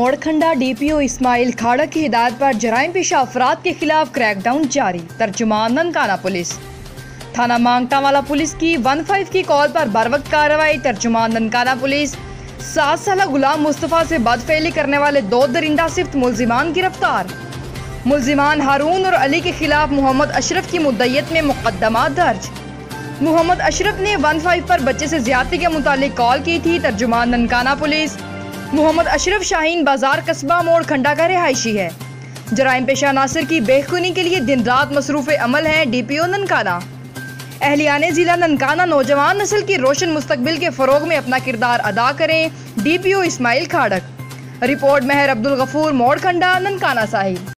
मोड़खंडा DPO Ismail खाड़क की हिदायत पर जराइम पेशा अफराद के खिलाफ क्रैकडाउन जारी। तर्जुमान ननकाना पुलिस। थाना मांगटावाला पुलिस की 15 की कॉल पर बरवक्त कार्रवाई। तर्जुमान ननकाना पुलिस। 7 साल गुलाम मुस्तफ़ा से बदफेली करने वाले 2 दरिंदा सिफ्त मुलजिमान गिरफ्तार। मुलजिमान हारून और अली के खिलाफ मोहम्मद अशरफ की मुद्दयत में मुकदमा दर्ज। मोहम्मद अशरफ ने 15 पर बच्चे से ज्यादती के मुतालिक कॉल की थी। तर्जुमान ननकाना पुलिस। मोहम्मद अशरफ शाहीन बाजार कस्बा मोड़खंडा का रिहायशी है। जराइम पेशा नासिर की बेखुनी के लिए दिन रात मसरूफ़ अमल है डीपीओ ननकाना। अहलियाने ज़िला ननकाना नौजवान नस्ल की रोशन मुस्तकबिल के फ़रोग में अपना किरदार अदा करें। डीपीओ इस्माइल खाड़क। रिपोर्ट मेहर अब्दुल गफूर, मोड़खंडा, ननकाना साहिब।